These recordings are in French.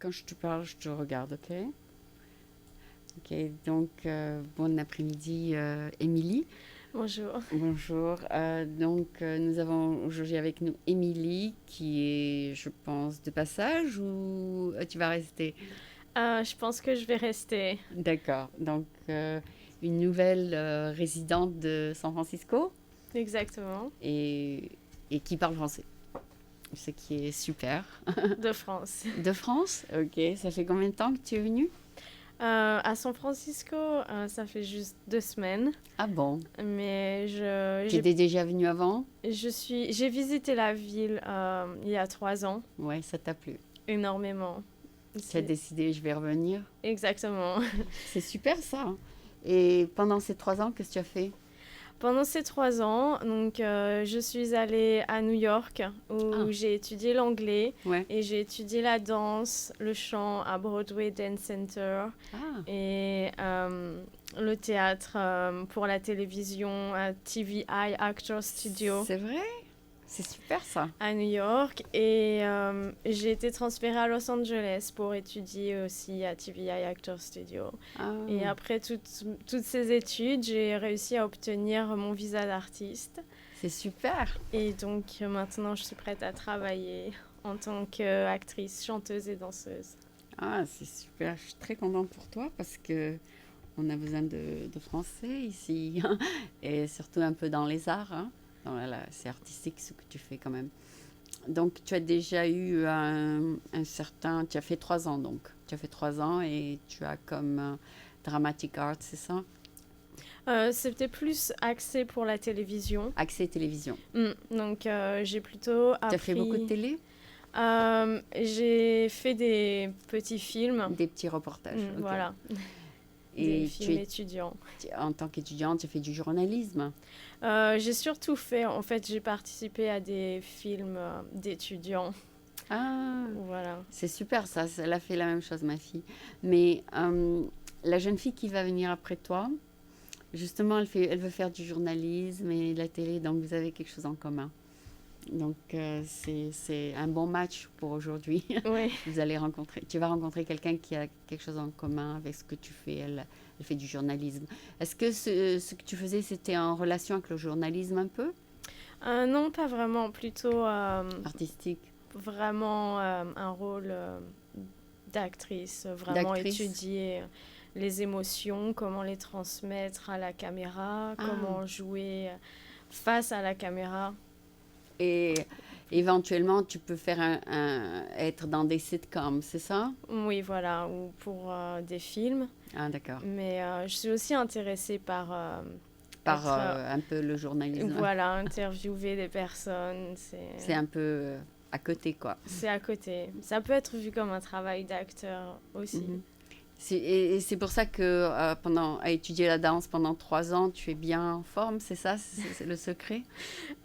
quand je te parle, je te regarde, ok? Ok, donc bon après-midi, Émilie. Bonjour. Bonjour. Nous avons aujourd'hui avec nous Émilie, qui est, je pense, de passage ou tu vas rester? Je pense que je vais rester. D'accord. Une nouvelle résidente de San Francisco Exactement. et, et qui parle français, ce qui est super. De France. De France? Ok. Ça fait combien de temps que tu es venue? À San Francisco, ça fait juste 2 semaines. Ah bon? Mais Tu étais déjà venue avant? j'ai visité la ville il y a 3 ans. Ouais, ça t'a plu. Énormément. Tu as décidé, je vais revenir. Exactement. C'est super ça. Et pendant ces 3 ans, qu'est-ce que tu as fait? Pendant ces 3 ans, donc, je suis allée à New York Ah, où j'ai étudié l'anglais ouais. et j'ai étudié la danse, le chant à Broadway Dance Center Ah, et le théâtre pour la télévision à TVI Actors Studio c'est vrai? C'est super ça. à New York et j'ai été transférée à Los Angeles pour étudier aussi à TVI Actors Studio. Et Ah, après toutes ces études, j'ai réussi à obtenir mon visa d'artiste. c'est super. Et donc maintenant, je suis prête à travailler en tant qu'actrice, chanteuse et danseuse. Ah, c'est super. Je suis très contente pour toi parce que on a besoin de français ici et surtout un peu dans les arts, hein. C'est artistique ce que tu fais quand même. Donc, tu as déjà eu un certain. Tu as fait 3 ans donc. Tu as fait 3 ans et tu as comme dramatic art, c'est ça? C'était plus axé pour la télévision. Accès télévision. Donc j'ai plutôt Tu as fait beaucoup de appris. télé? J'ai fait des petits films. Des petits reportages, ok. Voilà, des Et films étudiants. en tant qu'étudiante, tu fais du journalisme. J'ai surtout fait, en fait, j'ai participé à des films d'étudiants. Ah, Voilà. c'est super ça, elle a fait la même chose, ma fille. Mais la jeune fille qui va venir après toi, justement, elle veut faire du journalisme et de la télé, donc vous avez quelque chose en commun. Donc c'est un bon match pour aujourd'hui. Oui. Tu vas rencontrer quelqu'un qui a quelque chose en commun avec ce que tu fais. Elle fait du journalisme. Est-ce que ce que tu faisais, c'était en relation avec le journalisme un peu Non, pas vraiment. Plutôt artistique, vraiment un rôle d'actrice. Vraiment d'actrice? étudier les émotions, comment les transmettre à la caméra, Ah, comment jouer face à la caméra. et éventuellement, tu peux faire être dans des sitcoms, c'est ça? Oui, voilà, ou pour des films. Ah, d'accord. Mais je suis aussi intéressée par Par être, un peu le journalisme. voilà, interviewer des personnes. C'est un peu à côté, quoi. C'est à côté. Ça peut être vu comme un travail d'acteur aussi. Mhm. Et c'est pour ça que à étudier la danse pendant 3 ans, tu es bien en forme, c'est ça? C'est le secret?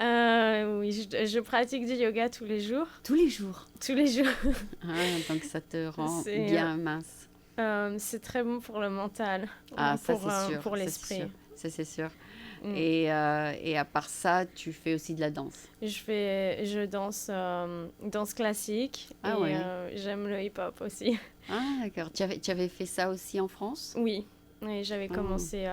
Oui, je pratique du yoga tous les jours. Tous les jours. Tous les jours. Ah, donc ça te rend C'est, bien mince. c'est très bon pour le mental, Ah, ça pour, c'est sûr. pour Ça c'est sûr. l'esprit. Ça c'est sûr. Mm. Et à part ça, tu fais aussi de la danse. Je danse, danse classique Ah et ouais. j'aime le hip-hop aussi. Ah d'accord. Tu avais fait ça aussi en France? Oui, et j'avais Ah, commencé,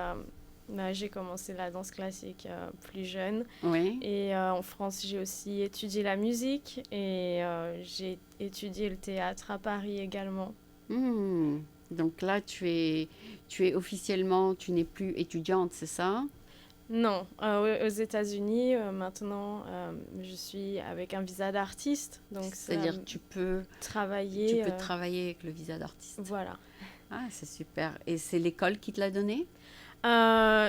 j'ai commencé la danse classique plus jeune. oui. Et en France, j'ai aussi étudié la musique et j'ai étudié le théâtre à Paris également. Hmm. Donc là, tu es officiellement, tu n'es plus étudiante, c'est ça? Non, aux États-Unis, maintenant, je suis avec un visa d'artiste, donc ça, C'est-à-dire tu travailler, peux travailler avec le visa d'artiste. voilà. Ah, c'est super. Et c'est l'école qui te l'a donné?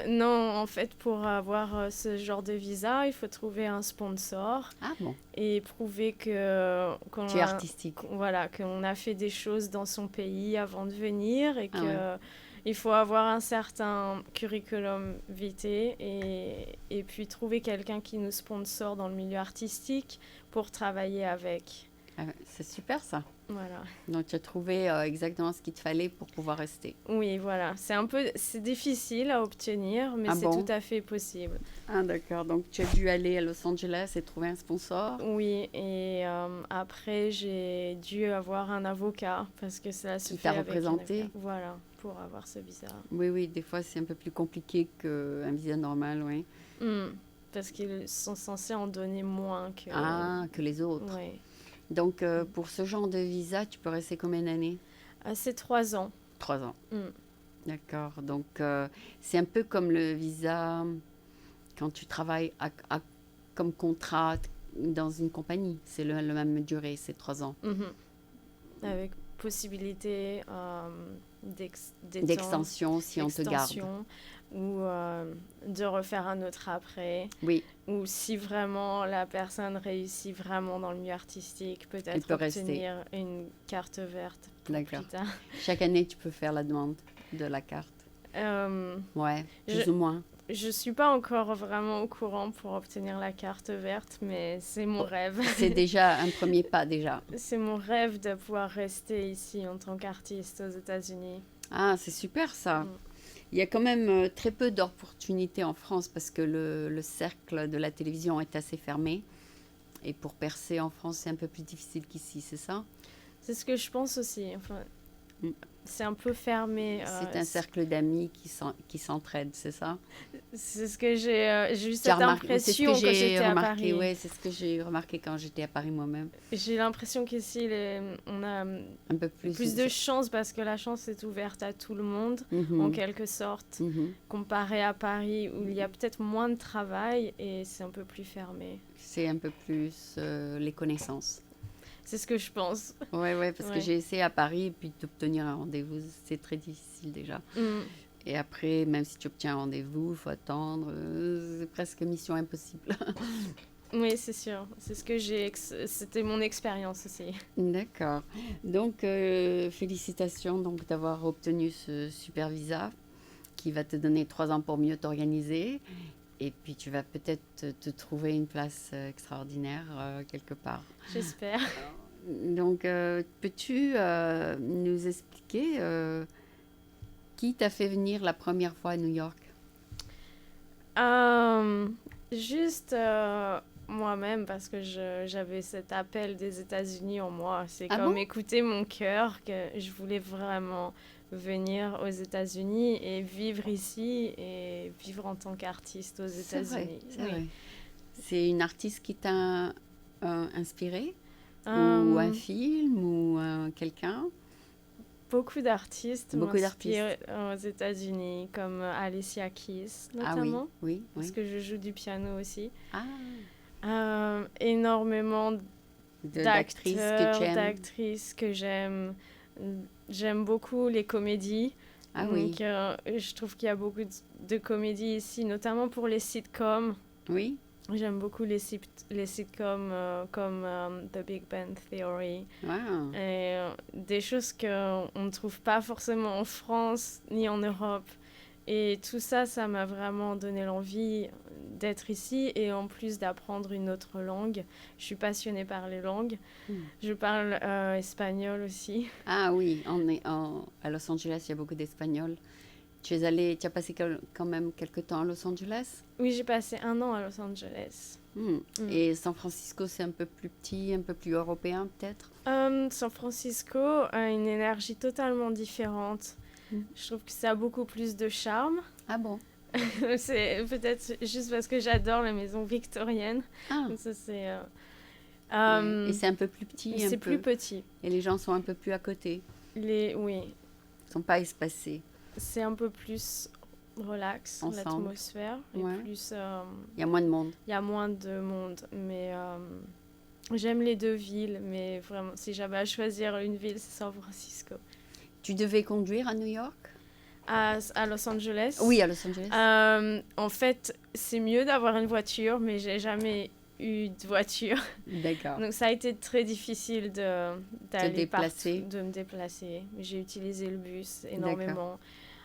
Non, en fait, pour avoir ce genre de visa, il faut trouver un sponsor Ah bon, et prouver tu es artistique. voilà, qu'on a fait des choses dans son pays avant de venir et Ah ouais. que il faut avoir un certain curriculum vitae et puis trouver quelqu'un qui nous sponsor dans le milieu artistique pour travailler avec. Ah ouais, c'est super ça. Voilà. Donc, tu as trouvé exactement ce qu'il te fallait pour pouvoir rester. Oui, voilà. C'est difficile à obtenir, mais Ah c'est bon? tout à fait possible. Ah, d'accord. Donc, tu as dû aller à Los Angeles et trouver un sponsor. Oui, et après, j'ai dû avoir un avocat parce que ça se Qui fait t'a avec un représenté? avocat. Voilà, pour avoir ce visa. Oui, oui, des fois, c'est un peu plus compliqué qu'un visa normal, oui. Parce qu'ils sont censés en donner moins que... Ah, que les autres. Oui. Donc, pour ce genre de visa, tu peux rester combien d'années? C'est 3 ans. 3 ans. Mm. D'accord. Donc, c'est un peu comme le visa quand tu travailles comme contrat dans une compagnie. C'est le même durée, c'est 3 ans. Mhm. Avec possibilité d'étendre, D'extension si on te garde. d'extension, ou de refaire un autre après. Oui, Ou si vraiment la personne réussit vraiment dans le milieu artistique, elle peut-être peut rester. obtenir une carte verte pour D'accord. plus tard. Chaque année, tu peux faire la demande de la carte. Ouais, plus je ou moins. je suis pas encore vraiment au courant pour obtenir la carte verte, mais c'est mon rêve. C'est déjà un premier pas, déjà. C'est mon rêve de pouvoir rester ici en tant qu'artiste aux États-Unis. Ah, c'est super ça. Mm. Il y a quand même très peu d'opportunités en France parce que le cercle de la télévision est assez fermé. Et pour percer en France, c'est un peu plus difficile qu'ici, c'est ça? C'est ce que je pense aussi. Enfin, Mm. c'est un peu fermé. C'est un cercle d'amis qui s'entraident, c'est ça? C'est ce que j'ai eu Tu as cette remarqué, c'est ce que impression quand j'ai j'étais à remarqué, Paris. ouais, c'est ce que j'ai remarqué quand j'étais à Paris moi-même. J'ai l'impression qu'ici, on a Un peu plus. plus de chance parce que la chance est ouverte à tout le monde, en quelque sorte, comparé à Paris où il y a peut-être moins de travail et c'est un peu plus fermé. C'est un peu plus les connaissances. C'est ce que je pense. Ouais, ouais, parce que Ouais. j'ai essayé à Paris et puis d'obtenir un rendez-vous, c'est très difficile déjà. Mm. Et après, même si tu obtiens un rendez-vous, il faut attendre. C'est presque mission impossible. Oui, c'est sûr. C'est ce que c'était mon expérience aussi. D'accord. Donc, félicitations donc, d'avoir obtenu ce super visa qui va te donner 3 ans pour mieux t'organiser. Et puis, tu vas peut-être te trouver une place extraordinaire quelque part. J'espère. Donc, peux-tu nous expliquer qui t'a fait venir la première fois à New York? Juste moi-même parce que j'avais cet appel des États-Unis en moi. C'est Ah comme bon? écouter mon cœur que je voulais vraiment venir aux États-Unis et vivre ici et vivre en tant qu'artiste aux C'est vrai, États-Unis. c'est Oui. vrai. C'est une artiste qui t'a inspiré? Ou un Euh, film ou quelqu'un? Beaucoup d'artistes Beaucoup d'artistes. m'inspirent aux États-Unis, comme Alicia Keys Ah oui, notamment, oui, parce oui. que je joue du piano aussi. Ah, Énormément d'actrices que tu aimes? d'actrices que j'aime. J'aime beaucoup les comédies. Ah Donc, oui, je trouve qu'il y a beaucoup de comédies ici, notamment pour les sitcoms. oui. J'aime beaucoup les sitcoms comme The Big Bang Theory. Wow. Et des choses qu'on ne trouve pas forcément en France ni en Europe. Et tout ça, ça m'a vraiment donné l'envie d'être ici et en plus d'apprendre une autre langue. Je suis passionnée par les langues. Je parle espagnol aussi. Ah oui, à Los Angeles, il y a beaucoup d'Espagnols. Tu as passé quand même quelques temps à Los Angeles? Oui, j'ai passé 1 an à Los Angeles. Et San Francisco, c'est un peu plus petit, un peu plus européen peut-être? San Francisco a une énergie totalement différente. Je trouve que ça a beaucoup plus de charme. Ah bon? C'est peut-être juste parce que j'adore les maisons victoriennes. Ah, Ça, c'est, ouais. Et c'est un peu plus petit, c'est plus petit. Et les gens sont un peu plus à côté. Oui, Ils sont pas espacés. c'est un peu plus relax, Ensemble. l'atmosphère. Et Ouais. plus, Il y a moins de monde. il y a moins de monde. Mais j'aime les deux villes. Mais vraiment, si j'avais à choisir une ville, c'est San Francisco. Tu devais conduire à New York? À Los Angeles. Oui, à Los Angeles. En fait, c'est mieux d'avoir une voiture, mais j'ai jamais eu de voiture. D'accord. Donc ça a été très difficile d'aller déplacer. de me déplacer. J'ai utilisé le bus énormément.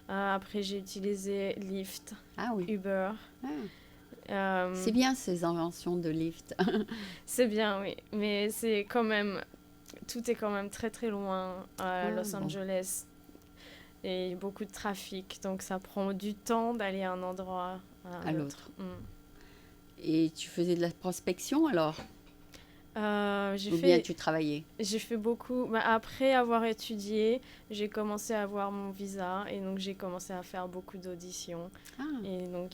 Après, j'ai utilisé Lyft, Ah oui. Uber. C'est bien ces inventions de Lyft. C'est bien, oui. Mais c'est quand même tout est quand même très très loin à Los Bon. Angeles et beaucoup de trafic, donc ça prend du temps d'aller à un endroit à À l'autre. l'autre. Et tu faisais de la prospection alors? J'ai Ou bien fait, tu travaillais? j'ai fait beaucoup. Bah, après avoir étudié, j'ai commencé à avoir mon visa et donc j'ai commencé à faire beaucoup d'auditions. Ah, Et donc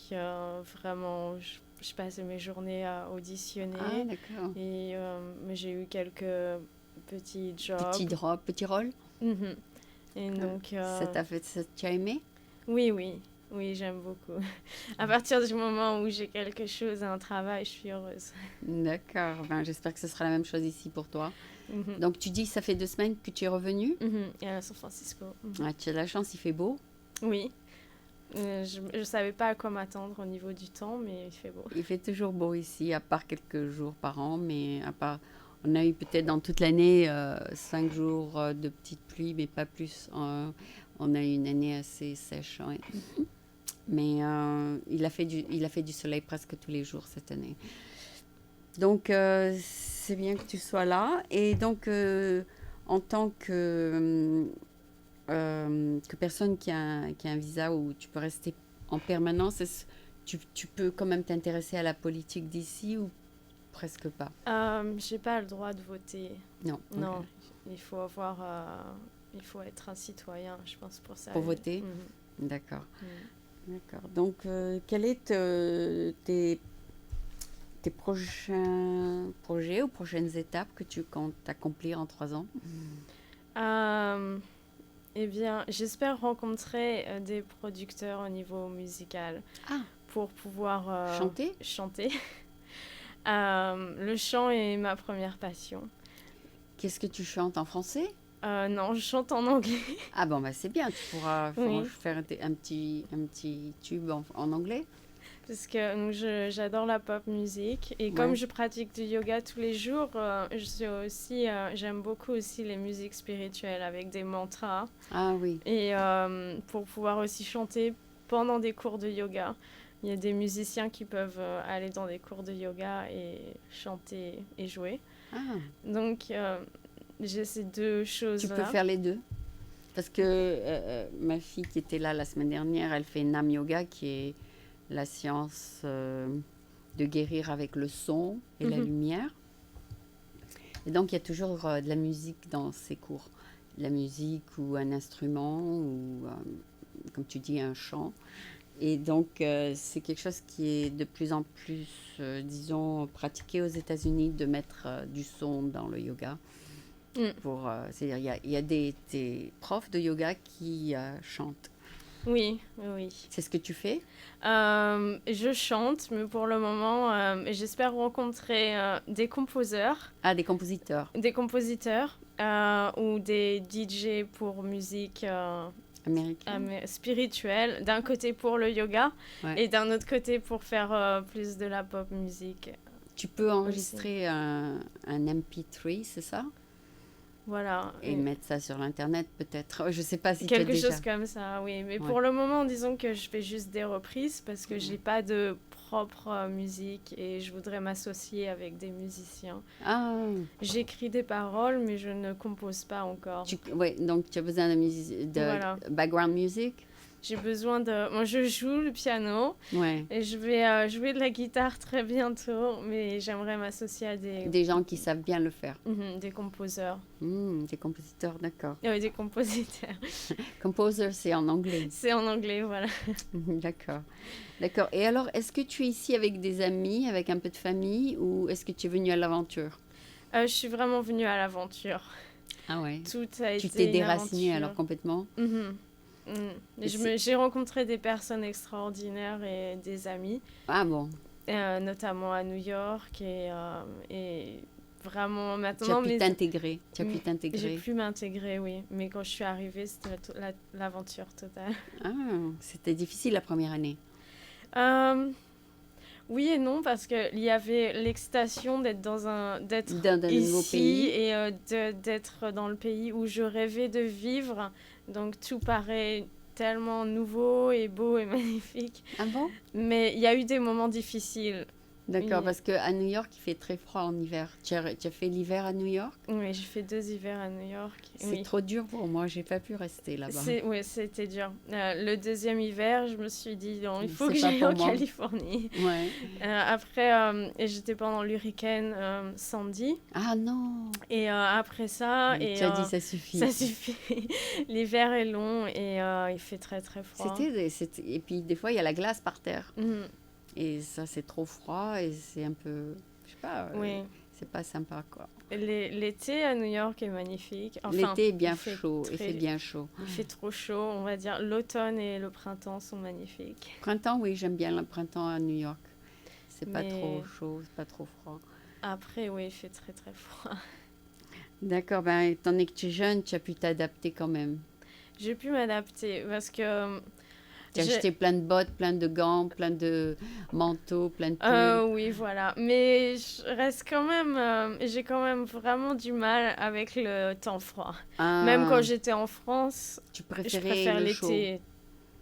vraiment, je passais mes journées à auditionner d'accord. et mais j'ai eu quelques petits jobs. Petit rôle? Mhm. Et Ah, donc, tu as aimé? oui, oui, oui, j'aime beaucoup. À partir du moment où j'ai quelque chose, un travail, je suis heureuse. D'accord. Ben, j'espère que ce sera la même chose ici pour toi. Mhm. Donc, tu dis que ça fait 2 semaines que tu es revenu? Mhm. Et à San Francisco. Mhm. Ah, tu as de la chance, il fait beau. Oui, je ne savais pas à quoi m'attendre au niveau du temps, mais il fait beau. Il fait toujours beau ici, à part quelques jours par an, mais à part, on a eu peut-être dans toute l'année 5 jours de petite pluie, mais pas plus. On a eu une année assez sèche, ouais. Mais il a fait du soleil presque tous les jours cette année. Donc, c'est bien que tu sois là. Et donc, en tant que personne qui a un visa où tu peux rester en permanence, tu peux quand même t'intéresser à la politique d'ici ou presque pas? J'ai pas le droit de voter. Non. Non, Ok. il faut être un citoyen, je pense, pour ça. Pour voter? Mhm. D'accord. Mhm. D'accord. Donc, quels est tes prochains projets ou prochaines étapes que tu comptes accomplir en 3 ans? Euh, eh bien, j'espère rencontrer des producteurs au niveau musical Ah, pour pouvoir chanter? chanter. Le chant est ma première passion. Qu'est-ce que tu chantes en français? Non, je chante en anglais. Ah bon, bah c'est bien, tu pourras Oui, faire un petit tube en anglais. parce que donc, j'adore la pop musique et comme Ouais. je pratique du yoga tous les jours, j'aime beaucoup aussi les musiques spirituelles avec des mantras Ah oui. et pour pouvoir aussi chanter pendant des cours de yoga. Il y a des musiciens qui peuvent aller dans des cours de yoga et chanter et jouer. Ah, Donc j'ai ces deux tu peux choses-là. faire les deux. Parce que ma fille qui était là la semaine dernière, elle fait Nam Yoga, qui est la science de guérir avec le son et la Mhm. lumière. Et donc, il y a toujours de la musique dans ces cours. De la musique ou un instrument ou, comme tu dis, un chant. Et donc, c'est quelque chose qui est de plus en plus, disons, pratiqué aux États-Unis, de mettre du son dans le yoga. Mm. C'est-à-dire, il y a des profs de yoga qui chantent. Oui, oui, oui. C'est ce que tu fais? Je chante, mais pour le moment, j'espère rencontrer Ah, des compositeurs des compositeurs ou des DJ pour musique américains? spirituelle, d'un côté pour le yoga Ouais. et d'un autre côté pour faire plus de la pop musique Tu peux aussi. enregistrer un MP3, c'est ça? Voilà. Et mettre ça sur l'Internet, peut-être. Je ne sais pas si tu as Quelque déjà. chose comme ça, oui. Mais Ouais. pour le moment, disons que je fais juste des reprises parce que j'ai pas de propre musique et je voudrais m'associer avec des musiciens. Ah, J'écris des paroles, mais je ne compose pas encore. ouais, donc tu as besoin Voilà. de background music? J'ai besoin de... Moi, je joue le piano Ouais. et je vais jouer de la guitare très bientôt, mais j'aimerais m'associer à Des gens qui savent bien le faire. des composeurs. Des compositeurs, d'accord. Oui, des compositeurs. Composer, c'est en anglais. C'est en anglais, voilà. D'accord. D'accord. Et alors, est-ce que tu es ici avec des amis, avec un peu de famille, ou est-ce que tu es venu à l'aventure? Je suis vraiment venue à l'aventure. Ah ouais. Tout a Tu été t'es une déraciné aventure. alors complètement? Mhm. Et c'est- J'ai rencontré des personnes extraordinaires et des amis, Ah bon. notamment à New York et vraiment Tu as maintenant pu mes... t'intégrer. Tu as pu J'ai t'intégrer. pu m'intégrer, oui, mais quand je suis arrivée, c'était l'aventure totale. Ah, c'était difficile la première année. Euh, oui et non parce que il y avait l'excitation d'être d'être Dans un nouveau ici pays. et d'être dans le pays où je rêvais de vivre, donc tout paraît tellement nouveau et beau et magnifique. Ah bon? Mais il y a eu des moments difficiles. D'accord, Oui, parce qu'à New York, il fait très froid en hiver. Tu as fait l'hiver à New York? oui, j'ai fait 2 hivers à New York. C'est Oui. trop dur pour moi, j'ai pas pu rester là-bas. Oui, c'était dur. Le deuxième hiver, je me suis dit, non, il faut C'est que pas j'aille pour en moi. Californie. Ouais. Après, et j'étais pendant l'hurricane Sandy. Ah non! Et après ça, Mais tu as dit ça suffit. ça suffit. L'hiver est long et il fait très très froid. Et puis des fois, il y a la glace par terre. Mhm. Et ça, c'est trop froid et c'est un peu, je sais pas, Oui. c'est pas sympa quoi. L'été à New York est magnifique. Enfin, L'été est bien il fait chaud, il fait bien chaud. il fait trop chaud, on va dire. L'automne et le printemps sont magnifiques. Printemps, oui, j'aime bien le printemps à New York. C'est pas trop Mais chaud, c'est pas trop froid. après, oui, il fait très très froid. D'accord, ben, étant donné que tu es jeune, tu as pu t'adapter quand même. J'ai pu m'adapter parce que Tu as j'ai acheté plein de bottes, plein de gants, plein de manteaux, plein de pulls. oui, voilà. Mais je reste quand même, j'ai quand même vraiment du mal avec le temps froid. Même quand Ah, j'étais en France, tu je préférais préfère le chaud. l'été.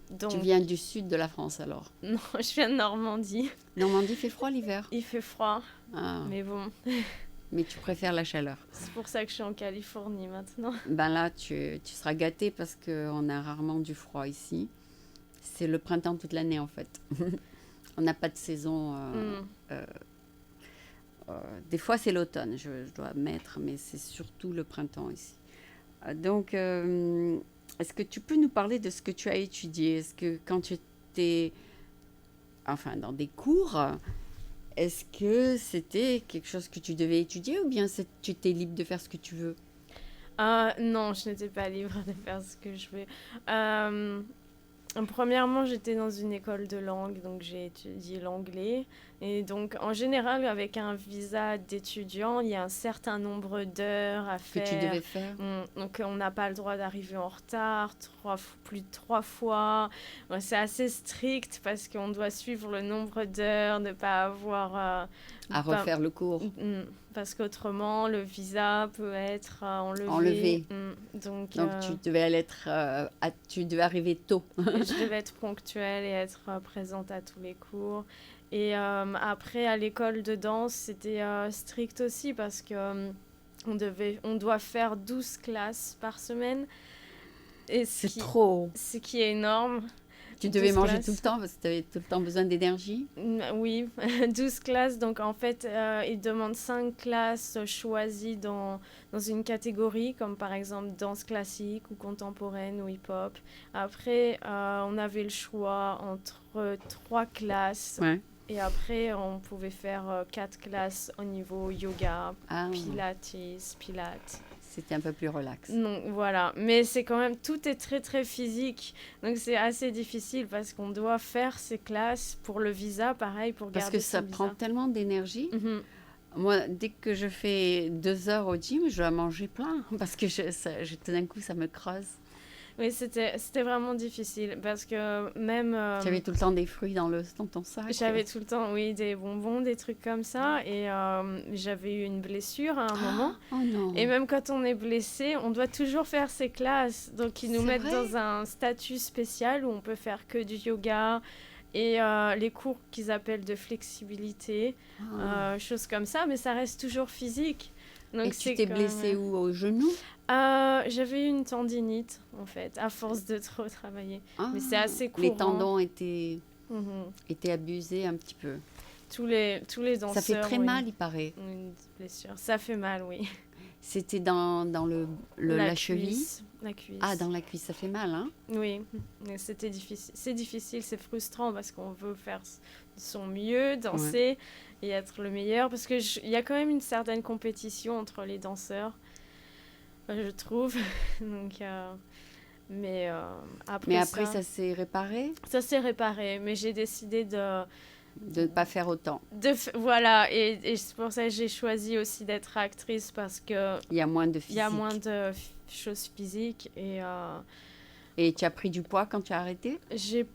Tu Donc, viens du sud de la France alors. non, je viens de Normandie. Normandie fait froid l'hiver. Il fait froid, Ah, mais bon, mais tu préfères la chaleur. c'est pour ça que je suis en Californie maintenant. Ben là, tu seras gâté parce qu'on a rarement du froid ici. C'est le printemps toute l'année en fait. On n'a pas de saison. Hmm. Euh, des fois, c'est l'automne, je dois admettre, mais c'est surtout le printemps ici. Donc, est-ce que tu peux nous parler de ce que tu as étudié? Est-ce que quand tu étais, enfin, dans des cours, est-ce que c'était quelque chose que tu devais étudier ou bien tu étais libre de faire ce que tu veux? Non, je n'étais pas libre de faire ce que je veux. Euh, Premièrement, j'étais dans une école de langue, donc j'ai étudié l'anglais. Et donc, en général, avec un visa d'étudiant, il y a un certain nombre d'heures à Que tu faire. devais faire? Donc, on n'a pas le droit d'arriver en retard plus de 3 fois. Ouais, c'est assez strict parce qu'on doit suivre le nombre d'heures, ne pas avoir... À pas- refaire le cours? parce qu'autrement, le visa peut être enlevé. Enlevé. Donc, Donc, tu devais arriver tôt. je devais être ponctuelle et être présente à tous les cours. Et après, à l'école de danse, c'était strict aussi parce que on doit faire 12 classes par semaine. Et C'est trop. ce qui est énorme. Tu devais 12 manger tout le classes. temps parce que tu avais tout le temps besoin d'énergie. Oui, 12 classes. Donc, en fait, ils demandent 5 classes choisies dans une catégorie, comme par exemple danse classique ou contemporaine ou hip-hop. Après, on avait le choix entre 3 classes. Ouais. Et après, on pouvait faire 4 classes au niveau yoga, Ah, pilates. c'était un peu plus relax. Donc voilà, mais c'est quand même, tout est très très physique. Donc c'est assez difficile parce qu'on doit faire ces classes pour le visa, pareil, pour Parce garder que ça son prend visa. tellement d'énergie. Mhm. Moi, dès que je fais 2 heures au gym, je dois manger plein. Parce que tout d'un coup, ça me creuse. Oui, c'était vraiment difficile parce que même Tu avais tout le temps des fruits dans ton sac. j'avais tout le temps, oui, des bonbons, des trucs comme ça. Et j'avais eu une blessure à un moment. Oh non. Et même quand on est blessé, on doit toujours faire ces classes. Donc, ils nous C'est mettent vrai? dans un statut spécial où on peut faire que du yoga et les cours qu'ils appellent de flexibilité, Ah. choses comme ça. Mais ça reste toujours physique. Et Donc, tu c'est t'es quand blessée même... où? Au genou? J'avais eu une tendinite, en fait, à force de trop travailler. Ah. Mais c'est assez Les courant. tendons étaient Mhm. abusés un petit peu. Tous les danseurs Ça fait très ont mal, il paraît. ont une blessure. Ça fait mal, oui. C'était dans la cheville? cuisse, la cuisse. Ah, dans la cuisse, ça fait mal, hein? Oui, mais c'était difficile. C'est difficile, c'est frustrant parce qu'on veut faire son mieux, danser et être le meilleur. Parce qu'il y a quand même une certaine compétition entre les danseurs, je trouve. Donc, mais Mais après après, ça s'est réparé? ça s'est réparé. Mais j'ai décidé De ne pas faire autant. voilà, et c'est pour ça que j'ai choisi aussi d'être actrice parce que Il y a moins de il physique. y a moins de choses physiques et Et tu as pris du poids quand tu as arrêté? j'ai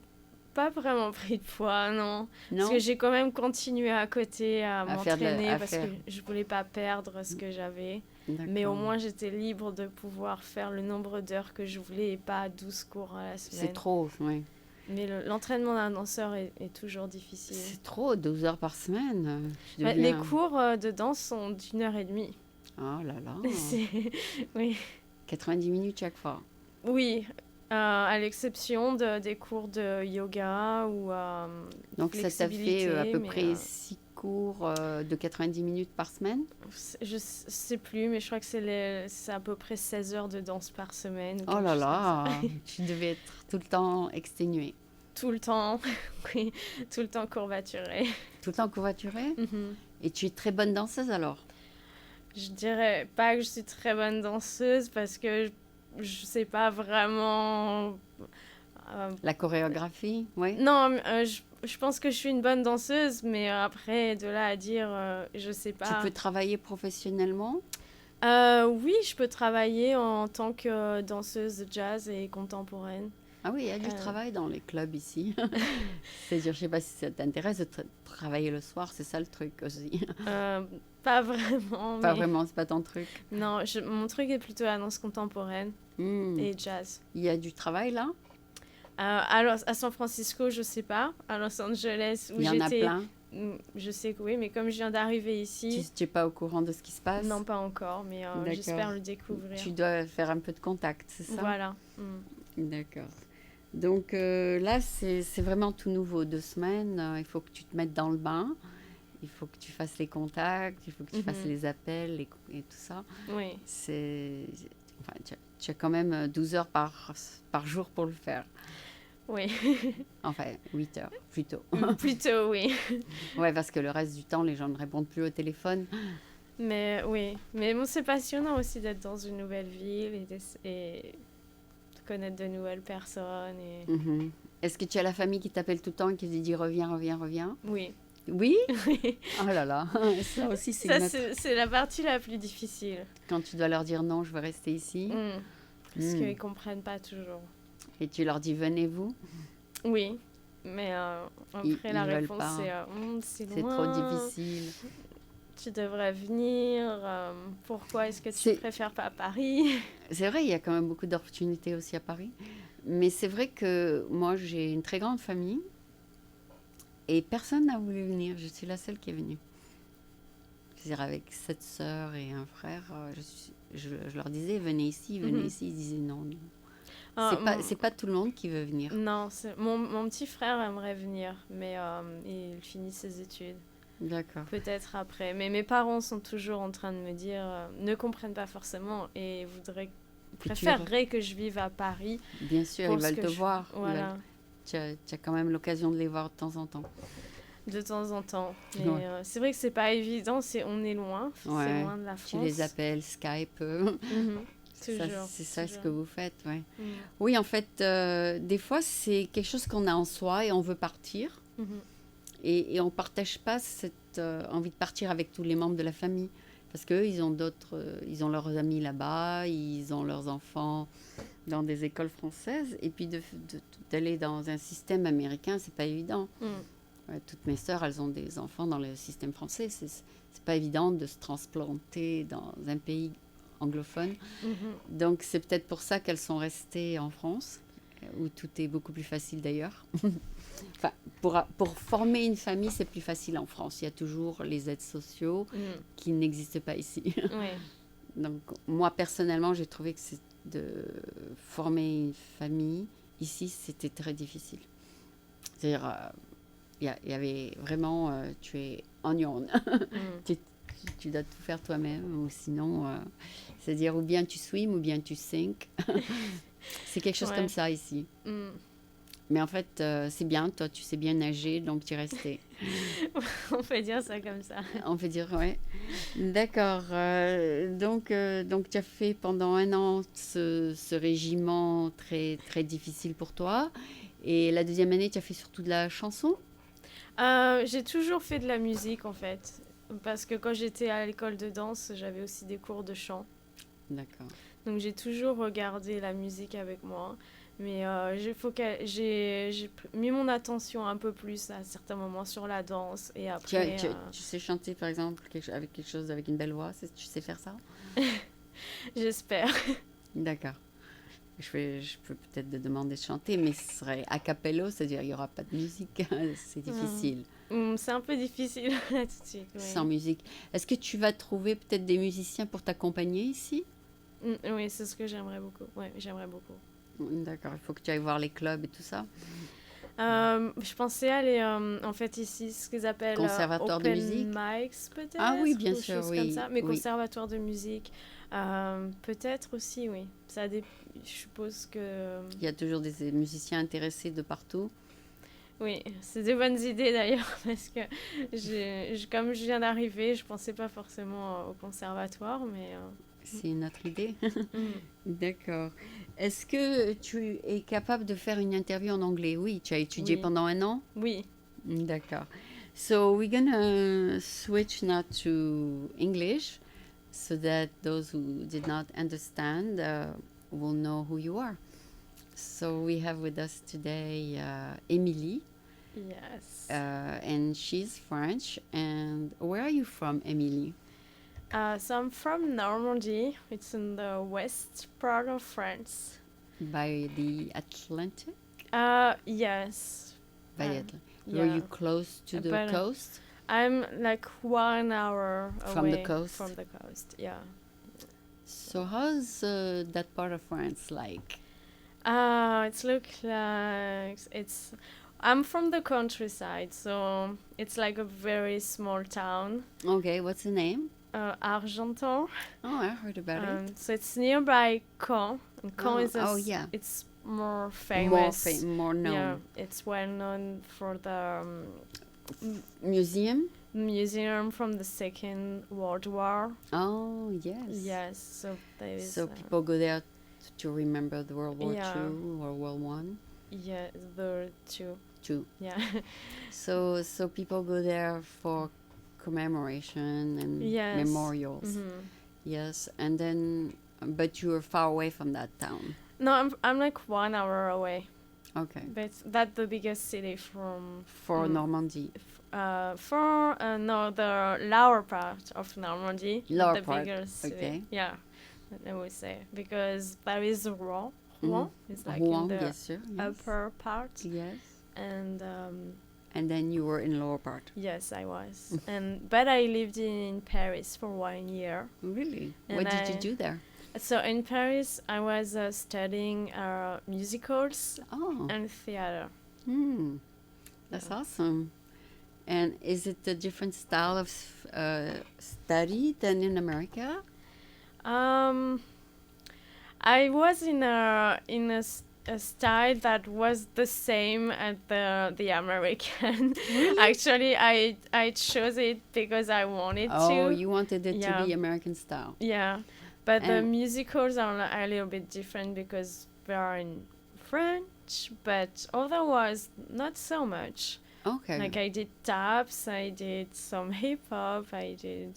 pas vraiment pris de poids, non. Non? Parce que j'ai quand même continué à côté à faire m'entraîner parce que je voulais pas perdre ce que j'avais. Mais au D'accord. moins, j'étais libre de pouvoir faire le nombre d'heures que je voulais et pas 12 cours à la semaine. C'est trop, oui. Mais l'entraînement d'un danseur est toujours difficile. C'est trop, 12 heures par semaine. Les cours de danse sont d'1 h 30. Oh là là. Oui. 90 minutes chaque fois. Oui, à l'exception des cours de yoga ou Donc ça t'a fait à peu près mais, 6 cours de 90 minutes par semaine? je sais plus, mais je crois que c'est à peu près 16 heures de danse par semaine. Ou Oh quelque là chose là, comme ça. tu devais être tout le temps exténuée. Tout le temps, oui, tout le temps courbaturé. Tout le temps covoiturée? Mhm. Et tu es très bonne danseuse alors? Je dirais pas que je suis très bonne danseuse parce que je sais pas vraiment. La chorégraphie, oui? Non, je pense que je suis une bonne danseuse, mais après, de là à dire, je sais Tu pas. peux travailler professionnellement? Oui, je peux travailler en tant que danseuse de jazz et contemporaine. Ah oui, il y a du travail dans les clubs ici. C'est-à-dire, je sais pas si ça t'intéresse de travailler le soir, c'est ça le truc aussi. Pas vraiment, Pas mais vraiment, c'est pas ton truc. non, mon truc est plutôt la danse contemporaine et jazz. Il y a du travail là? Alors, à San Francisco, je sais pas. À Los Angeles, où Il y en a j'étais, plein. je sais que oui, mais comme je viens d'arriver ici, Tu n'es pas au courant de ce qui se passe? non, pas encore, mais D'accord. j'espère le découvrir. Tu dois faire un peu de contact, c'est ça? Voilà. D'accord. Donc là, c'est vraiment tout nouveau. 2 semaines, il faut que tu te mettes dans le bain. Il faut que tu fasses les contacts, il faut que tu fasses les appels et tout ça. Oui. Enfin, tu as quand même 12 heures par jour pour le faire. Oui. Enfin, 8 heures plutôt. Plutôt, oui. Ouais, parce que le reste du temps, les gens ne répondent plus au téléphone. Mais oui. Mais bon, c'est passionnant aussi d'être dans une nouvelle ville et de connaître de nouvelles personnes. Est-ce que tu as la famille qui t'appelle tout le temps et qui te dit reviens, reviens, reviens? Oui. Oui? Oh là là, ça aussi c'est la partie la plus difficile. Quand tu dois leur dire non, je veux rester ici. Parce qu'ils ne comprennent pas toujours. Et tu leur dis venez-vous? Oui, mais après la réponse c'est c'est loin. trop difficile. Tu devrais venir. Pourquoi est-ce que tu préfères pas Paris? C'est vrai, il y a quand même beaucoup d'opportunités aussi à Paris. Mais c'est vrai que moi, j'ai une très grande famille. Et personne n'a voulu venir. Je suis la seule qui est venue. C'est-à-dire avec 7 sœurs et un frère, je leur disais venez ici, venez ici. Ils disaient non. C'est pas tout le monde qui veut venir. Non, mon petit frère aimerait venir, mais il finit ses études. D'accord. Peut-être après. Mais mes parents sont toujours en train de me dire, ne comprennent pas forcément et préféreraient que je vive à Paris. Bien sûr, ils veulent te voir. Voilà. Tu as quand même l'occasion de les voir de temps en temps. De temps en temps. Mais c'est vrai que c'est pas évident, on est loin. C'est loin de la France. Tu les appelles, Skype. Toujours. C'est ça ce que vous faites, ouais. Oui, en fait, des fois, c'est quelque chose qu'on a en soi et on veut partir. Et on ne partage pas cette envie de partir avec tous les membres de la famille. Parce qu'eux, ils ont leurs amis là-bas, ils ont leurs enfants dans des écoles françaises. Et puis d'aller dans un système américain, c'est pas évident. Toutes mes sœurs, elles ont des enfants dans le système français. C'est pas évident de se transplanter dans un pays anglophone. Donc c'est peut-être pour ça qu'elles sont restées en France, où tout est beaucoup plus facile d'ailleurs. Enfin, pour former une famille, c'est plus facile en France. Il y a toujours les aides sociaux qui n'existent pas ici. Donc moi, personnellement, j'ai trouvé que de former une famille ici, c'était très difficile. C'est-à-dire, il y avait vraiment, tu es on your own. Tu dois tout faire toi-même, ou sinon, c'est-à-dire ou bien tu swim ou bien tu sink. C'est quelque chose comme ça ici. Mais en fait, c'est bien, toi tu sais bien nager, donc tu es resté. On peut dire ça comme ça. On peut dire, ouais. D'accord. Donc tu as fait pendant 1 an ce régiment très, très difficile pour toi. Et la deuxième année, tu as fait surtout de la chanson? J'ai toujours fait de la musique, en fait. Parce que quand j'étais à l'école de danse, j'avais aussi des cours de chant. D'accord. Donc j'ai toujours regardé la musique avec moi. Mais j'ai mis mon attention un peu plus à certains moments sur la danse. Et après, tu sais chanter, par exemple, avec quelque chose, avec une belle voix? Tu sais faire ça? J'espère. D'accord. Je peux peut-être te demander de chanter, mais ce serait a cappello, c'est-à-dire il n'y aura pas de musique. C'est difficile. C'est un peu difficile là tout de suite, Sans oui. musique. Est-ce que tu vas trouver peut-être des musiciens pour t'accompagner ici? Oui, c'est ce que j'aimerais beaucoup. Oui, j'aimerais beaucoup. D'accord, il faut que tu ailles voir les clubs et tout ça. Je pensais aller, en fait, ici, ce qu'ils appellent Conservatoire de open musique? mics, Ah oui, peut-être, bien ou sûr, choses comme oui, ça. Mais oui. conservatoire de musique, peut-être aussi, oui. Je suppose que... Il y a toujours des musiciens intéressés de partout. Oui, c'est des bonnes idées d'ailleurs, parce que comme je viens d'arriver, je pensais pas forcément au conservatoire, mais... C'est une autre idée. mm, D'accord. Est-ce que tu es capable de faire une interview en anglais? Oui, tu as étudié oui, pendant 1 an? oui, D'accord. So we're gonna switch now to English so that those who did not understand will know who you are. So we have with us today Emily, yes. and she's French. And where are you from, Emily? So I'm from Normandy. It's in the west part of France. By the Atlantic? Yes. By the Uh, Atlantic. Were yeah. you close to the But coast? I'm like 1 hour From the away coast? from the coast. Yeah. So how's that part of France like? It's look like it's. I'm from the countryside, so it's like a very small town. Okay, what's the name? Argenton. Oh, I heard about it. So it's nearby Caen. And Caen is Yeah. it's more famous. More known. Yeah, it's well known for the Museum? museum from the Second World War. Oh, yes. Yes, so there is. So people go there to remember the World War Yeah. II or World One? Yeah, there too. Two. Yeah. So people go there for commemoration and Yes. memorials. Mhm. Yes, and then, but you are far away from that town. No, I'm like 1 hour away, Okay. but that's the biggest city from. For Normandy. No, the lower part of Normandy. Lower the part, bigger city. okay. Yeah, I would say because there is Rouen. Rouen is like Rouen, in the yes, sir. Yes. upper part, Yes. and And then you were in lower part. yes, I was. But I lived in Paris for 1 year. Really? And What did you do there? So in Paris, I was studying musicals Oh. and theater. That's Yeah. awesome. And is it a different style of study than in America? I was in a style that was the same as the American. Really? Actually, I chose it because I wanted to. Oh, you wanted it Yeah. to be American style. Yeah, but the And- musicals are a little bit different because they are in French, but otherwise not so much. Okay. Like I did taps, I did some hip hop, I did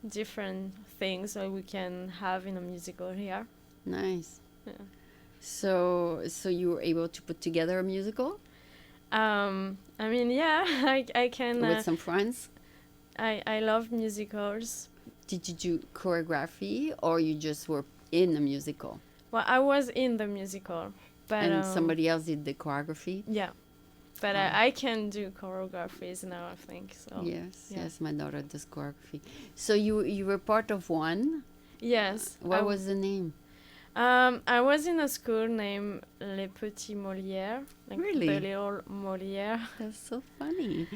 different things that we can have in a musical here. Nice. Yeah. So you were able to put together a musical I mean, yeah, I can. with some friends? I love musicals. Did you do choreography or you just were in the musical? Well, I was in the musical, but And somebody else did the choreography? yeah, but I can do choreographies now. I think so. Yes, yeah. yes, my daughter does choreography. So you were part of one. Yes. What was the name? I was in a school named Les Petits Molières, like Really? the little Molière. That's so funny.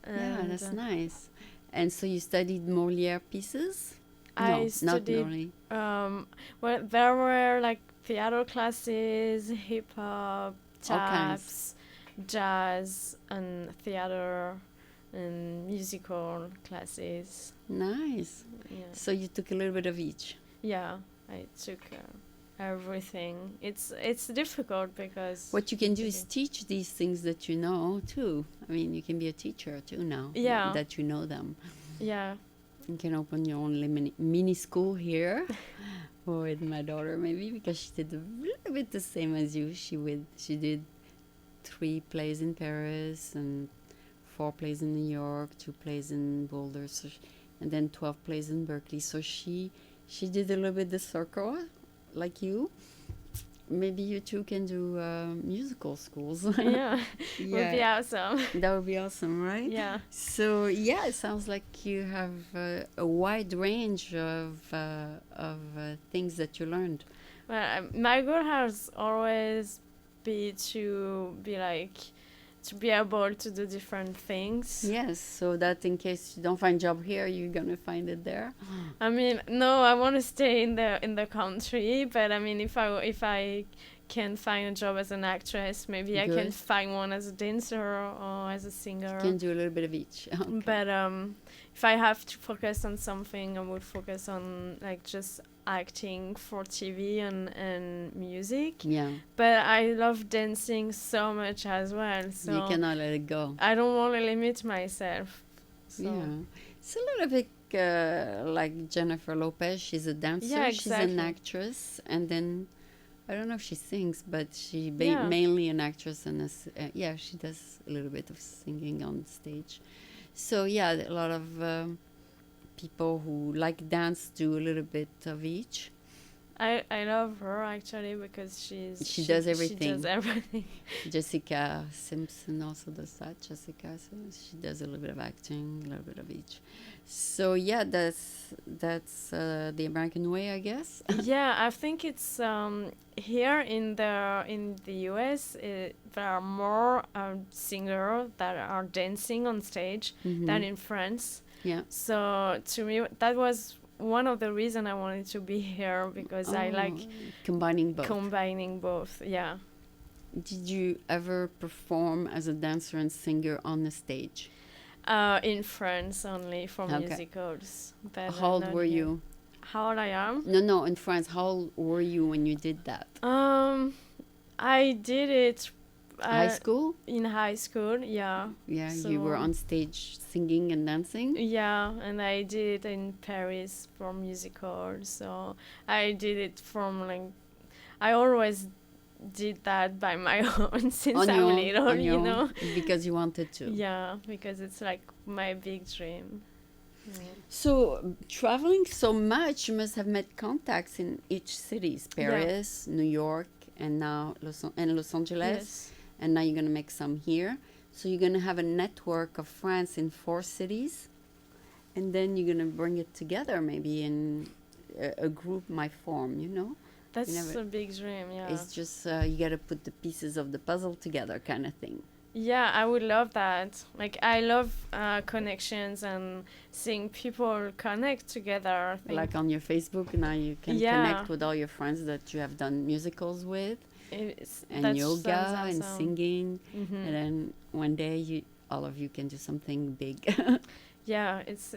Yeah, And, that's nice. And so you studied Molière pieces? I No, studied. not really. Well, there were like theater classes, hip hop, All kinds. taps, jazz, and theater, and musical classes. Nice. Yeah, So you took a little bit of each. yeah. I took everything. It's difficult because. What you can do is teach these things that you know too. I mean, you can be a teacher too now. Yeah. That you know them. Yeah. You can open your own mini school here with my daughter maybe because she did a little bit the same as you. She did 3 plays in Paris and 4 plays in New York, 2 plays in Boulder, and then 12 plays in Berkeley. So she did a little bit the circle like you, maybe you two can do musical schools. Yeah, would be Yeah, awesome. that would be awesome, right? Yeah. So yeah, it sounds like you have a wide range of things that you learned. Well, my goal has always be to be like to be able to do different things. Yes, so that in case you don't find job here, you're gonna find it there. I mean, no, I want to stay in the country, but I mean, if I can find a job as an actress, maybe I can Good. find one as a dancer or as a singer. Can do a little bit of each. Okay. But if I have to focus on something, I would focus on like just acting for TV and music. Yeah, But I love dancing so much as well, you so cannot let it go. I don't want to limit myself. So. Yeah, it's a little bit like Jennifer Lopez. She's a dancer. Yeah, She's an exactly. actress, and then I don't know if she sings, but she Yeah. mainly an actress and yeah, she does a little bit of singing on stage. So yeah, a lot of people who like dance do a little bit of each. I love her actually because She does She everything. does everything. Jessica Simpson also does that. Jessica, so she does a little bit of acting, a little bit of each. So yeah, that's the American way, I guess. Yeah, I think it's here in the US there are more singers that are dancing on stage than in France. Yeah. So to me that was one of the reasons I wanted to be here because I like combining both. combining both. Yeah. Did you ever perform as a dancer and singer on the stage? In France only for Okay. musicals. But How old not were here. you? How old I am? No, in France. How old were you when you did that? I did it High school? in high school. Yeah. Yeah, you were So- on stage singing and dancing? Yeah, and I did it in Paris for musicals. So I did it from like I always did that by my own since On I'm your own, little, on your you own, know. because you wanted to. Yeah, because it's like my big dream. Yeah. So, traveling so much, you must have met contacts in each cities, Paris, New York, and now Los Angeles. Yes. And now you're going to make some here. So you're going to have a network of France in 4 cities. And then you're going to bring it together, maybe in a group might form, you know? That's never- a big dream, yeah. It's just you got to put the pieces of the puzzle together kind of thing. Yeah, I would love that. Like, I love connections and seeing people connect together. I think. Like on your Facebook, now you can Yeah. connect with all your friends that you have done musicals with, and that yoga sounds and awesome. singing. Mhm. And then one day, all of you can do something big. Yeah, it's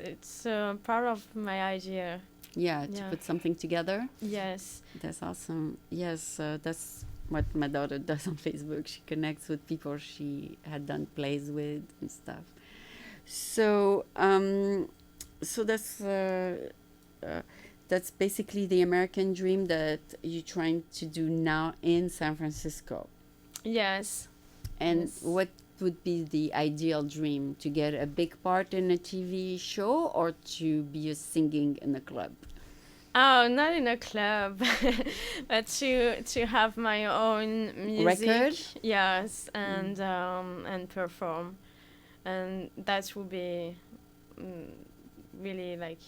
part of my idea. Yeah, to Yeah. put something together. Yes. That's awesome. Yes, that's what my daughter does on Facebook. She connects with people she had done plays with and stuff. So, so that's basically the American dream that you're trying to do now in San Francisco. Yes. And Yes. what would be the ideal dream? To get a big part in a TV show or to be singing in a club? Oh, not in a club, but to have my own music. Record? Yes, and perform, and that would be really like.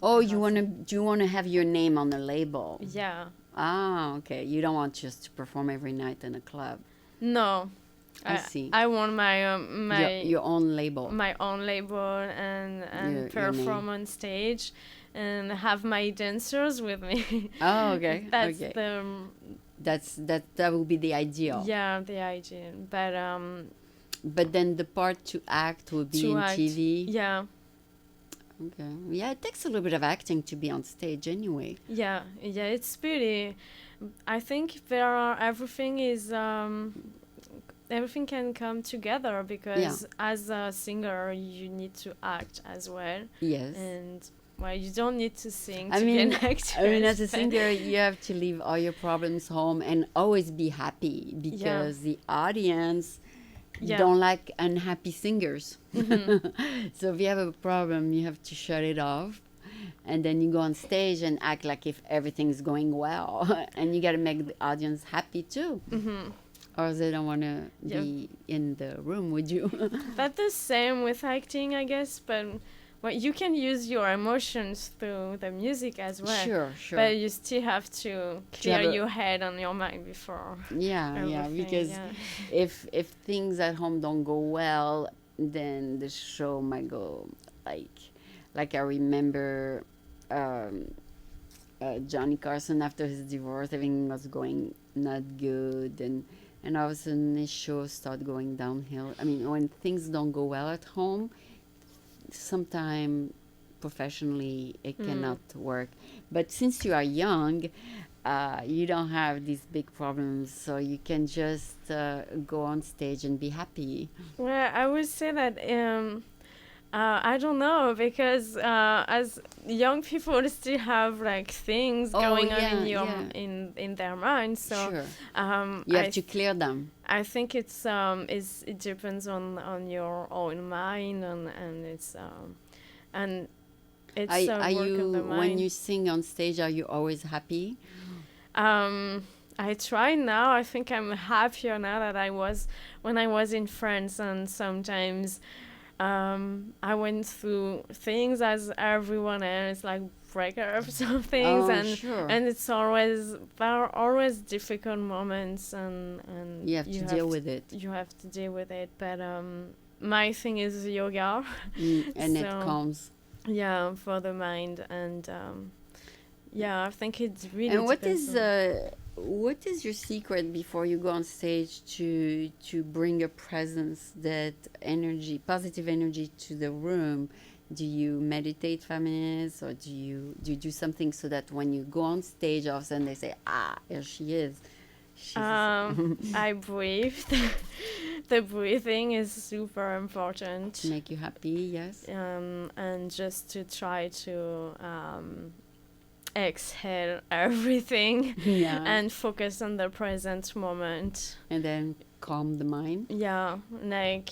Oh, you awesome. do you want to have your name on the label? Yeah. Ah, okay. You don't want just to perform every night in a club. No. I see. I want my Your own label. my own label and Your perform on stage, and have my dancers with me. Oh, okay. That's Okay. the That will be the ideal. yeah, the idea. But But then the part to act will be To in act. TV. yeah, Okay. Yeah, it takes a little bit of acting to be on stage anyway. yeah, it's pretty. I think everything can come together because as a singer you need to act as well, Yes. and well, you don't need to sing I to be mean- an actress. I mean, as a but- singer, you have to leave all your problems home and always be happy because the audience Yeah. don't like unhappy singers. Mhm. So if you have a problem, you have to shut it off and then you go on stage and act like if everything's going well, and you got to make the audience happy too, or they don't want to be in the room with you. That's the same with acting, I guess, but well, you can use your emotions through the music as well. Sure, sure. But you still have to clear have your head and your mind before. Yeah, because if things at home don't go well, then the show might go like I remember Johnny Carson after his divorce, everything was going not good, and all of a sudden his show started going downhill. I mean, when things don't go well at home, sometimes professionally it cannot work. But since you are young, you don't have these big problems, so you can just go on stage and be happy. Well, I would say that I don't know, because as young people still have like things going on in their minds, so sure. You have to clear them. I think it depends on your own mind, and it's are work you of the mind. when you sing on stage, are you always happy? I try now. I think I'm happier now that I was when I was in France, and sometimes I went through things as everyone else, like breakups or things, and there are always difficult moments, and you have to deal with it. You have to deal with it, but my thing is yoga, and it calms. Yeah, for the mind, and I think it's really. And what is your secret before you go on stage to bring a presence, that energy, positive energy to the room? Do you meditate 5 minutes, or do you do something so that when you go on stage, all of a sudden they say, here she is? I breathe. The breathing is super important. To make you happy, yes. And just to try to exhale everything and focus on the present moment. And then calm the mind. Yeah, like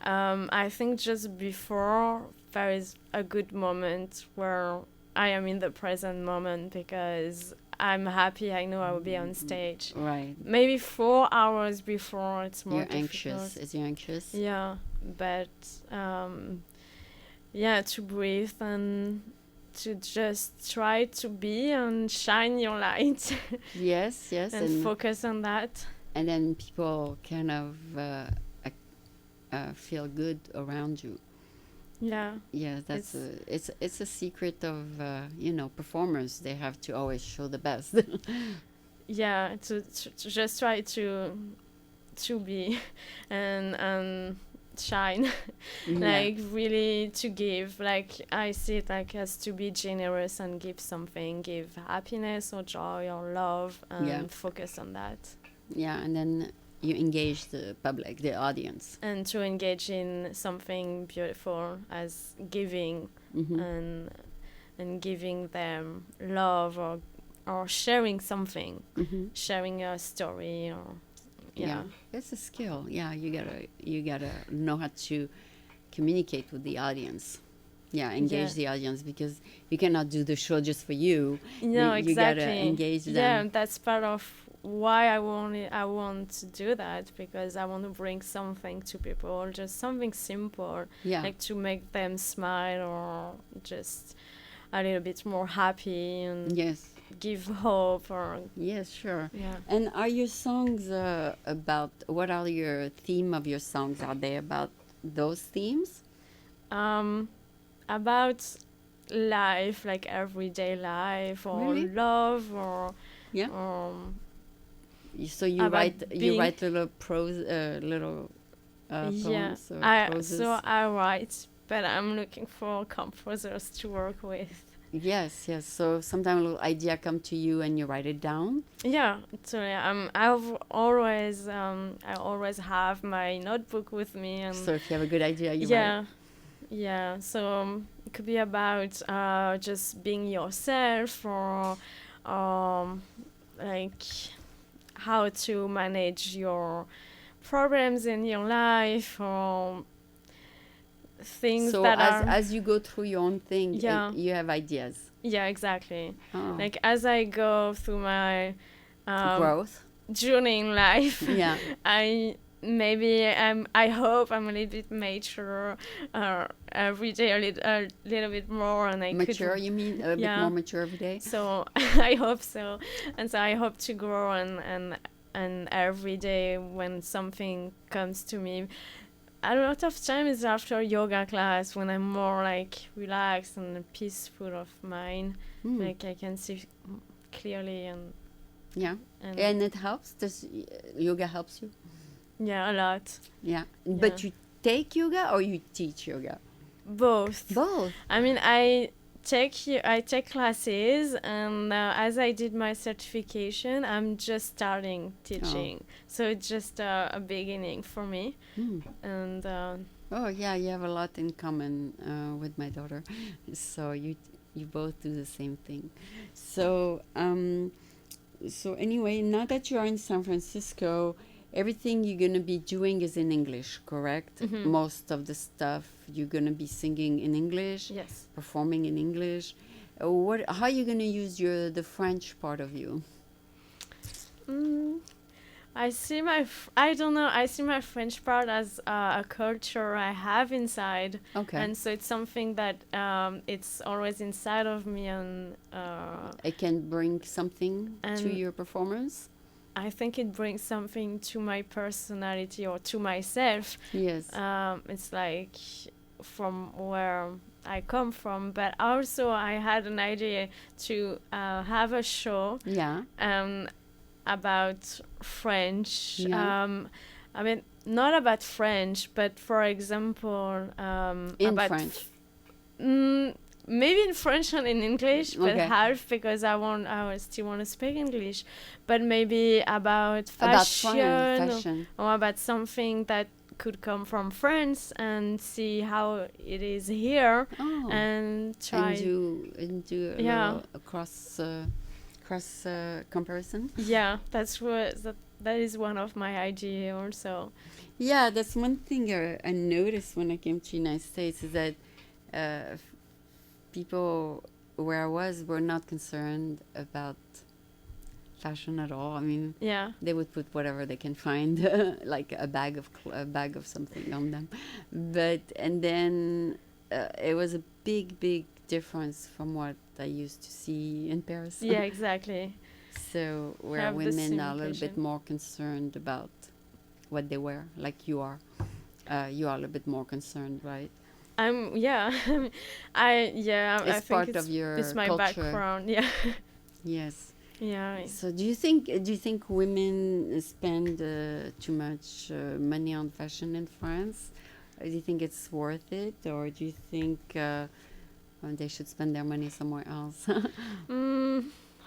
I think just before there is a good moment where I am in the present moment, because I'm happy. I know I will be on stage. Right. Maybe 4 hours before, it's more difficult. Anxious. Is you anxious? Yeah, but to breathe and to just try to be and shine your light. Yes. and focus on that. And then people kind of feel good around you. Yeah. Yeah, it's a secret of performers. They have to always show the best. Yeah, to just try to be and shine. Like really to give. Like I see it like as to be generous and give something, give happiness or joy or love, and focus on that. Yeah, and then you engage the public, the audience. And to engage in something beautiful as giving and giving them love or sharing something, sharing a story or it's a skill. Yeah, you gotta know how to communicate with the audience. Yeah, engage the audience, because you cannot do the show just for you. No, you exactly. gotta engage them. Yeah, that's part of why I want to do that, because I want to bring something to people, just something simple, like to make them smile or just a little bit more happy and give hope or sure. Yeah. And are your songs what are your theme of your songs? Are they about those themes? About life, like everyday life, or love, or so you write little prose, poems or proses? So I write, but I'm looking for composers to work with. Yes. So sometimes a little idea come to you and you write it down. Yeah. So I always have my notebook with me, and so if you have a good idea, you write. Yeah. So it could be about just being yourself, or like how to manage your problems in your life, or things So that as are as you go through your own thing, yeah, you have ideas. yeah, exactly. Oh, Like as I go through my growth. journey in life, Yeah. I hope I'm a little bit mature every day a little bit more, and I Mature, could you mean? A bit yeah. more mature every day? So I hope so, and so I hope to grow and every day when something comes to me, a lot of time is after yoga class when I'm more like relaxed and peaceful of mind. Like I can see clearly Yeah. And it helps? Does yoga helps you? Yeah, a lot. Yeah. But you take yoga or you teach yoga? Both. Both. I mean, I take classes, and as I did my certification, I'm just starting teaching. So it's just a beginning for me. And oh yeah, you have a lot in common with my daughter. So you both do the same thing. So so anyway, now that you are in San Francisco, everything you're going to be doing is in English, correct? Most of the stuff you're going to be singing in English, yes, performing in English. How are you going to use the French part of you? I see I don't know. I see my French part as a culture I have inside. Okay. And so it's something that it's always inside of me, and it can bring something to your performance. I think it brings something to my personality or to myself. Yes. It's like from where I come from, but also I had an idea to have a show. Yeah. About French. Yeah. I mean, not about French, but for example, in about French. Maybe in French and in English, but okay. half because I still want to speak English. But maybe about fashion, or about something that could come from France and see how it is here, and try and do a little cross comparison. Yeah, that is one of my ideas also. Yeah, that's one thing I noticed when I came to the United States is that people where I was were not concerned about fashion at all. I mean, they would put whatever they can find, like a bag of something on them. And then it was a big difference from what I used to see in Paris. Yeah, exactly. So where women are a little bit more concerned about what they wear, like you are. You are a little bit more concerned, right? I think it's my culture. background. Yeah. Yes. Yeah. So do you think women spend too much money on fashion in France? Do you think it's worth it, or do you think they should spend their money somewhere else?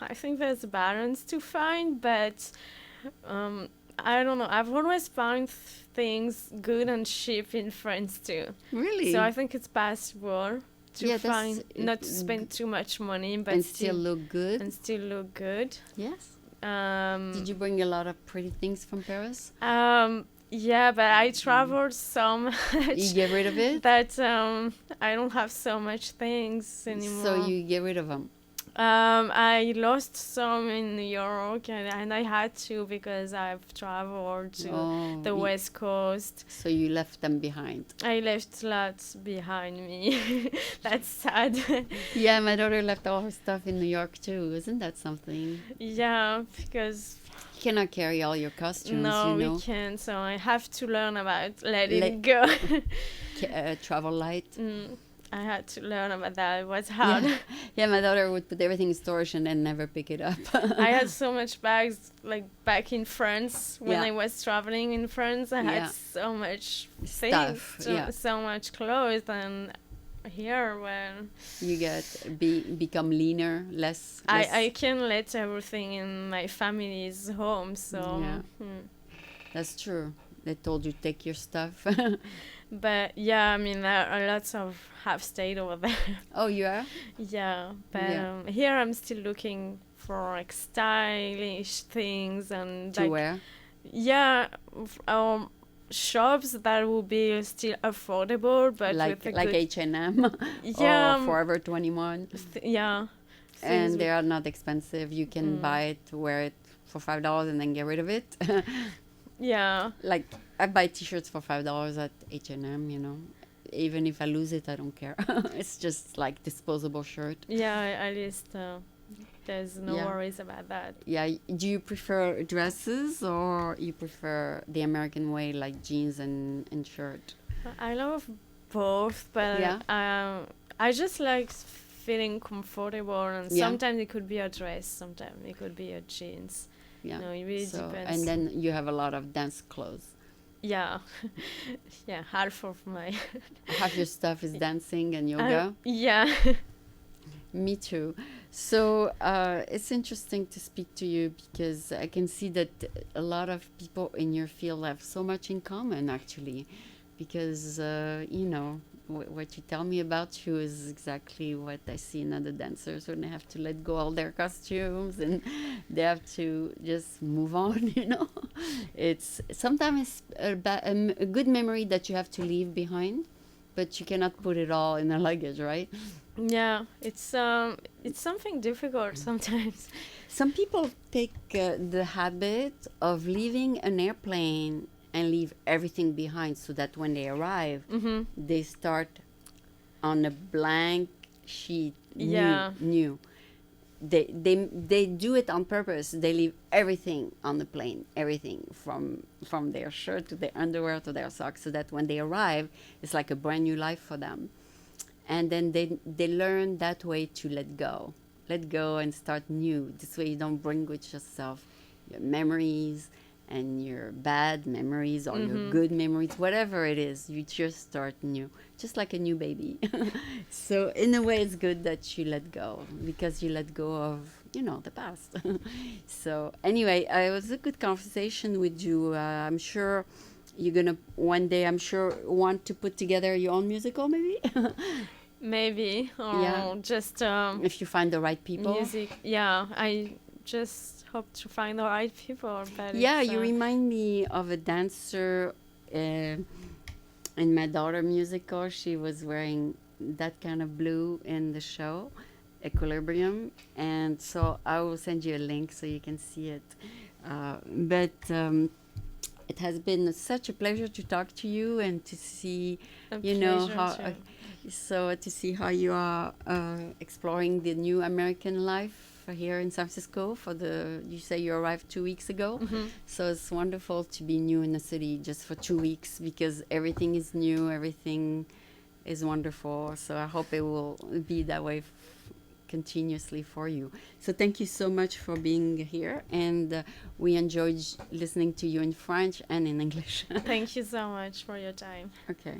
I think there's a balance to find, but I don't know. I've always found things good and cheap in France too. Really? So I think it's possible to find not to spend too much money, but and still look good. And still look good. Yes. Did you bring a lot of pretty things from Paris? Yeah, but I traveled so much. You get rid of it? That I don't have so much things anymore. So you get rid of them? I lost some in New York, and I had to because I've traveled to the West Coast. So you left them behind? I left lots behind me. That's sad. Yeah, my daughter left all her stuff in New York too. Isn't that something? Yeah, because you cannot carry all your costumes. No, you know? We can't. So I have to learn about letting go. Travel light. I had to learn about that. It was hard. Yeah, my daughter would put everything in storage and then never pick it up. I had so much bags, like back in France when I was traveling in France. I had so much stuff, so much clothes, and here when you become leaner, less. I can let everything in my family's home. So that's true. They told you take your stuff. But I mean, there are lots of have stayed over there. Oh, you are? Yeah, but here I'm still looking for like stylish things and to wear. Yeah, shops that will be still affordable, but with a like good, H&M or yeah, Forever 21. yeah, things And they are not expensive. You can buy it, wear it for $5 and then get rid of it. yeah, Like I buy t-shirts for $5 at H&M, you know. Even if I lose it, I don't care. It's just like disposable shirt. yeah. At least there's no Yeah. worries about that. Yeah, do you prefer dresses or you prefer the American way, like jeans and shirt? I love both, but Yeah. I just like feeling comfortable, and Yeah. sometimes it could be a dress, sometimes it could be a jeans. Yeah. No, it really So, depends. and then you have a lot of dance clothes. Yeah, yeah, half of my. Half your stuff is dancing and yoga. Yeah. Me too. So it's interesting to speak to you because I can see that a lot of people in your field have so much in common, actually. Because, you know, what you tell me about you is exactly what I see in other dancers when they have to let go all their costumes and they have to just move on, you know. It's sometimes a good memory that you have to leave behind, but you cannot put it all in a luggage, right? Yeah, it's something difficult sometimes. Some people take the habit of leaving an airplane and leave everything behind so that when they arrive, Mm-hmm. they start on a blank sheet, Yeah. new. They do it on purpose. They leave everything on the plane, everything from their shirt to their underwear to their socks, so that when they arrive, it's like a brand new life for them. And then they learn that way to let go and start new. This way you don't bring with yourself your memories and your bad memories or your good memories, whatever it is. You just start new, just like a new baby. So in a way, it's good that you let go because you let go of, you know, the past. So anyway, it was a good conversation with you. I'm sure you're gonna one day, I'm sure, want to put together your own musical, maybe. Maybe, or Yeah. just If you find the right people. music. Yeah, I just hope to find the right people. But Yeah, it's, you remind me of a dancer in my daughter musical. She was wearing that kind of blue in the show, Equilibrium. And so I will send you a link so you can see it. But it has been such a pleasure to talk to you and to see, a you know, pleasure how. to- So to see how you are exploring the new American life here in San Francisco you say you arrived 2 weeks ago. Mhm. So it's wonderful to be new in the city just for 2 weeks because everything is new, everything is wonderful. So I hope it will be that way continuously for you. So thank you so much for being here, and we enjoyed listening to you in French and in English. Thank you so much for your time. Okay.